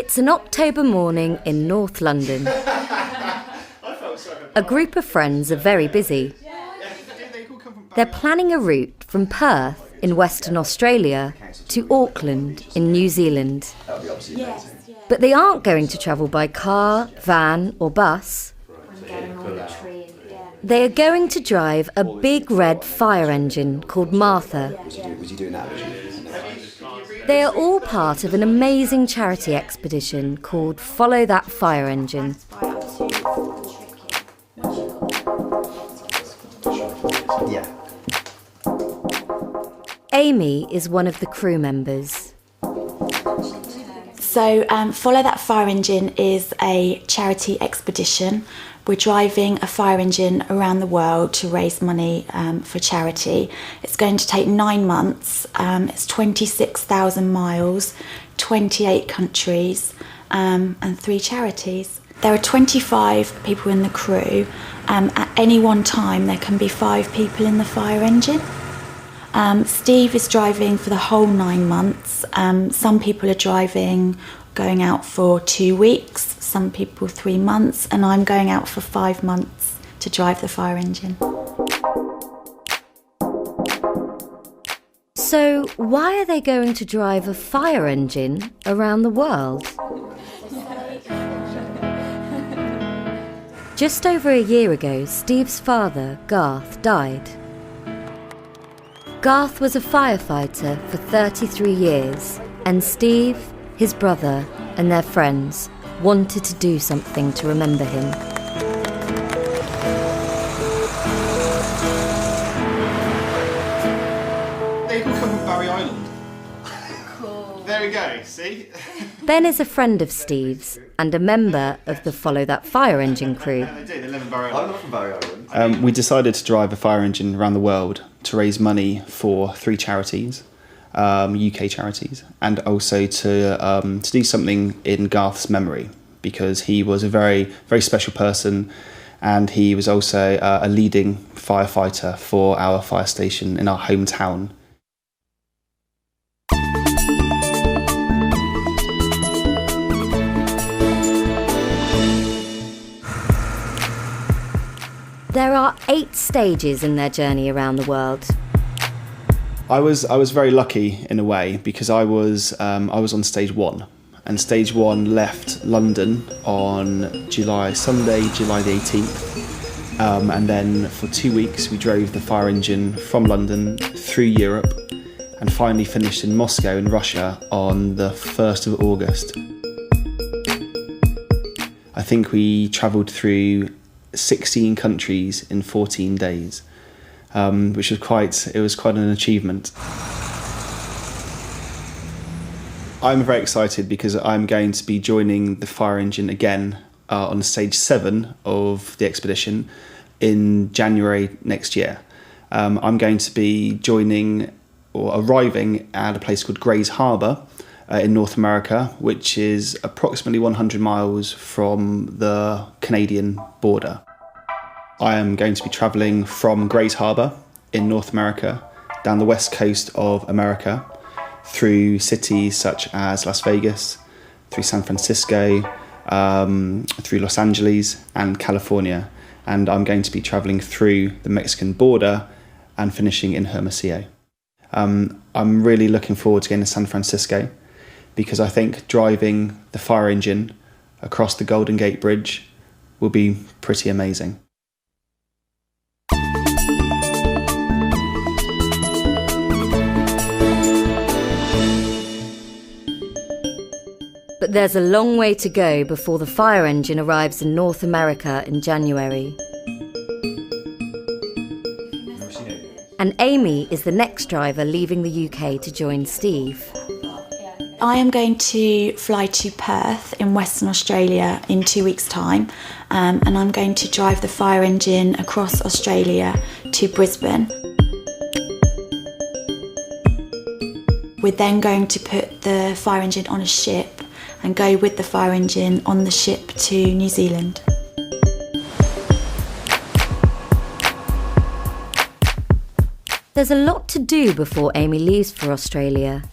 It's an October morning in North London. A group of friends are very busy. They're planning a route from Perth in Western Australia to Auckland in New Zealand. But they aren't going to travel by car, van or bus. They are going to drive a big red fire engine called Martha. They are all part of an amazing charity expedition called Follow That Fire Engine. Amy is one of the crew members. So Follow That Fire Engine is a charity expedition. We're driving a fire engine around the world to raise money for charity. It's going to take 9 months. It's 26,000 miles, 28 countries, and 3 charities. There are 25 people in the crew. At any one time, there can be 5 people in the fire engine. Steve is driving for the whole 9 months. Some people are driving, going out for 2 weeks, some people 3 months, and I'm going out for 5 months to drive the fire engine. So why are they going to drive a fire engine around the world? Just over a year ago, Steve's father, Garth, died. Garth was a firefighter for 33 years, and Steve, his brother, and their friends wanted to do something to remember him. They all come from Barry Island. Cool. There we go, see? Ben is a friend of Steve's and a member of the Follow That Fire Engine crew. They live in Barry Island. I'm not from Barry Island. We decided to drive a fire engine around the world to raise money for 3 charities, UK charities, and also to do something in Garth's memory, because he was a very, very special person, and he was also a leading firefighter for our fire station in our hometown. There are 8 stages in their journey around the world. I was very lucky in a way, because I was on stage 1, and stage 1 left London on Sunday, July the 18th, and then for 2 weeks we drove the fire engine from London through Europe, and finally finished in Moscow in Russia on the 1st of August. I think we travelled through 16 countries in 14 days. Which was quite an achievement. I'm very excited because I'm going to be joining the fire engine again on stage 7 of the expedition in January next year. I'm going to be arriving at a place called Grays Harbour in North America, which is approximately 100 miles from the Canadian border. I am going to be travelling from Grays Harbour in North America, down the west coast of America, through cities such as Las Vegas, through San Francisco, through Los Angeles and California. And I'm going to be travelling through the Mexican border and finishing in Hermosillo. I'm really looking forward to getting to San Francisco, because I think driving the fire engine across the Golden Gate Bridge will be pretty amazing. But there's a long way to go before the fire engine arrives in North America in January. And Amy is the next driver leaving the UK to join Steve. I am going to fly to Perth in Western Australia in 2 weeks' time, and I'm going to drive the fire engine across Australia to Brisbane. We're then going to put the fire engine on a ship and go with the fire engine on the ship to New Zealand. There's a lot to do before Amy leaves for Australia,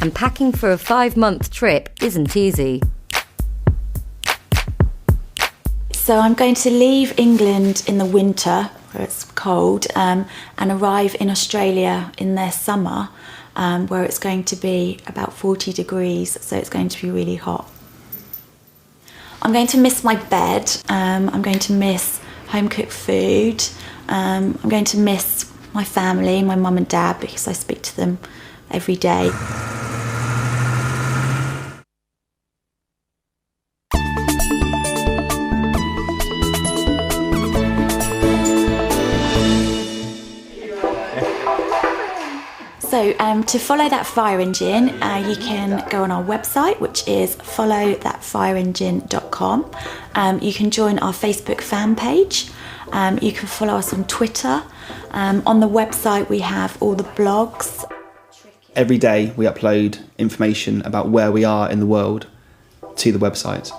and packing for a 5-month trip isn't easy. So I'm going to leave England in the winter, where it's cold, and arrive in Australia in their summer, where it's going to be about 40 degrees, so it's going to be really hot. I'm going to miss my bed, I'm going to miss home-cooked food, I'm going to miss my family, my mum and dad, because I speak to them every day. So to follow that fire engine, you can go on our website, which is followthatfireengine.com. You can join our Facebook fan page. You can follow us on Twitter. On the website, we have all the blogs. Every day we upload information about where we are in the world to the website.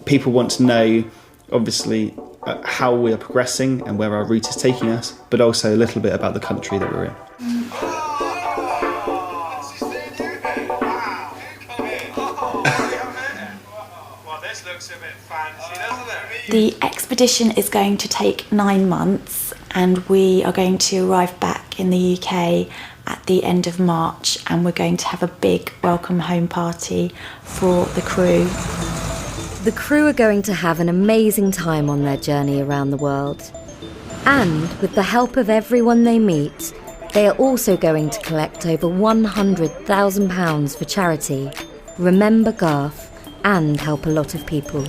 People want to know, obviously, how we are progressing and where our route is taking us, but also a little bit about the country that we're in. The expedition is going to take 9 months, and we are going to arrive back in the UK at the end of March, and we're going to have a big welcome home party for the crew. The crew are going to have an amazing time on their journey around the world. And with the help of everyone they meet, they are also going to collect over £100,000 for charity, remember Garth, and help a lot of people.